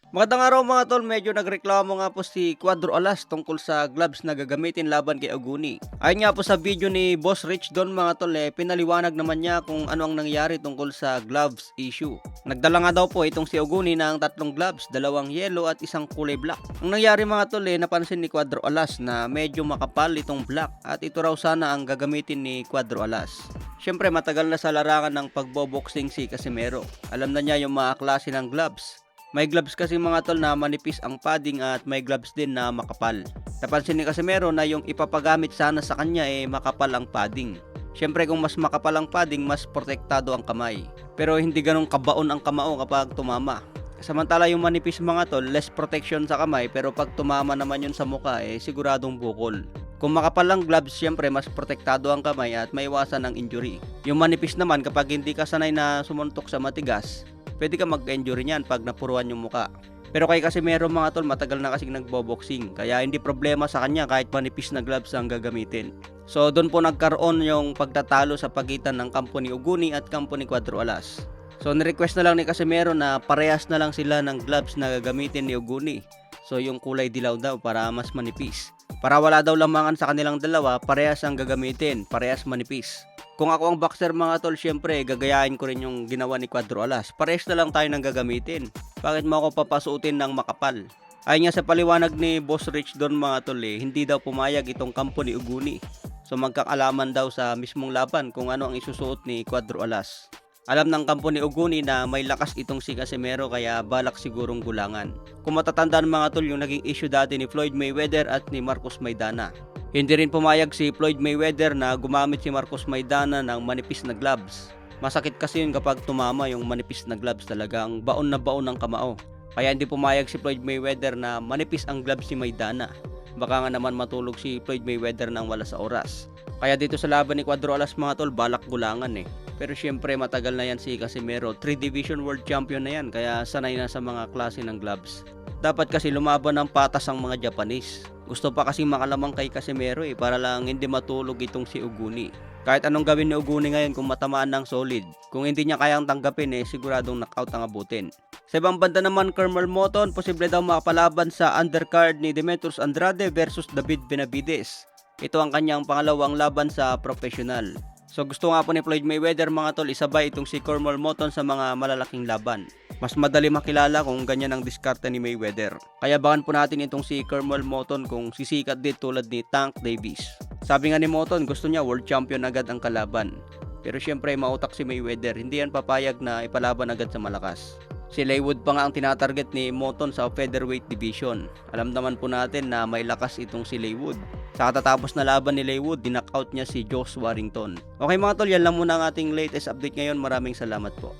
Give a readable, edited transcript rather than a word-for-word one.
Magandang araw mga tol, medyo nagreklamo nga po si Cuadro Alas tungkol sa gloves na gagamitin laban kay Oguni. Ayon nga po sa video ni Boss Rich Don mga tol, pinaliwanag naman niya kung ano ang nangyari tungkol sa gloves issue. Nagdala nga daw po itong si Oguni ng tatlong gloves, dalawang yellow at isang kulay black. Ang nangyari mga tol, napansin ni Cuadro Alas na medyo makapal itong black at ito raw sana ang gagamitin ni Cuadro Alas. Siyempre matagal na sa larangan ng pagboboxing si Casimero. Alam na niya yung mga klase ng gloves. May gloves kasi mga tol na manipis ang padding at may gloves din na makapal. Napansin ni Casimero na yung ipapagamit sana sa kanya makapal ang padding. Siyempre kung mas makapal ang padding, mas protektado ang kamay. Pero hindi ganun kabaon ang kamao kapag tumama. Samantala yung manipis mga tol, less protection sa kamay, pero pag tumama naman yun sa muka siguradong bukol. Kung makapal ang gloves, siyempre mas protektado ang kamay at maiwasan ang injury. Yung manipis naman, kapag hindi ka sanay na sumuntok sa matigas, pwede ka mag-injury niyan pag napuruan yung muka. Pero kay Casimero mga tol, matagal na kasing nagboboxing, kaya hindi problema sa kanya kahit manipis na gloves ang gagamitin. So doon po nagkaroon yung pagtatalo sa pagitan ng kampo ni Oguni at kampo ni Cuadro Alas. So nirequest na lang ni Casimero na parehas na lang sila ng gloves na gagamitin ni Oguni. So yung kulay dilaw daw para mas manipis. Para wala daw lamangan sa kanilang dalawa, parehas ang gagamitin, parehas manipis. Kung ako ang boxer mga tol, syempre gagayahin ko rin yung ginawa ni Cuadro Alas. Parehas na lang tayo nang gagamitin. Bakit mo ako papasuotin ng makapal? Ayon nga sa paliwanag ni Boss Rich Don mga tol, hindi daw pumayag itong kampo ni Oguni. So magkakaalaman daw sa mismong laban kung ano ang isusuot ni Cuadro Alas. Alam ng kampo ni Oguni na may lakas itong si Casimero kaya balak sigurong gulangan. Kung matatandaan mga tol, yung naging issue dati ni Floyd Mayweather at ni Marcos Maidana. Hindi rin pumayag si Floyd Mayweather na gumamit si Marcos Maidana ng manipis na gloves. Masakit kasi yun kapag tumama yung manipis na gloves, talagang baon na baon ng kamao. Kaya hindi pumayag si Floyd Mayweather na manipis ang gloves si Maidana. Baka nga naman matulog si Floyd Mayweather nang wala sa oras. Kaya dito sa laban ni Cuadro Alas mga tol, balak gulangan Pero syempre matagal na yan si Casimero, 3 Division World Champion na yan, kaya sanay na sa mga klase ng gloves. Dapat kasi lumaban ng patas ang mga Japanese. Gusto pa kasi makalamang kay Casimero para lang hindi matulog itong si Oguni. Kahit anong gawin ni Oguni ngayon kung matamaan ng solid, kung hindi niya kayang tanggapin siguradong knockout ang abutin. Sa ibang banda naman, Kermel Moton, posible daw makapalaban sa undercard ni Demetrius Andrade versus David Benavides. Ito ang kanyang pangalawang laban sa professional. So gusto nga po ni Floyd Mayweather mga tol, isabay itong si Kermel Moton sa mga malalaking laban. Mas madali makilala kung ganyan ang diskarte ni Mayweather. Kaya bakan po natin itong si Kermel Moton kung sisikat din tulad ni Tank Davis. Sabi nga ni Moton, gusto niya world champion agad ang kalaban. Pero syempre mautak si Mayweather, hindi yan papayag na ipalaban agad sa malakas. Si Leywood pa nga ang tinatarget ni Moton sa featherweight division. Alam naman po natin na may lakas itong si Leywood. Sa katatapos na laban ni Leywood, dinockout niya si Josh Warrington. Okay mga tol, yan lang muna ang ating latest update ngayon. Maraming salamat po.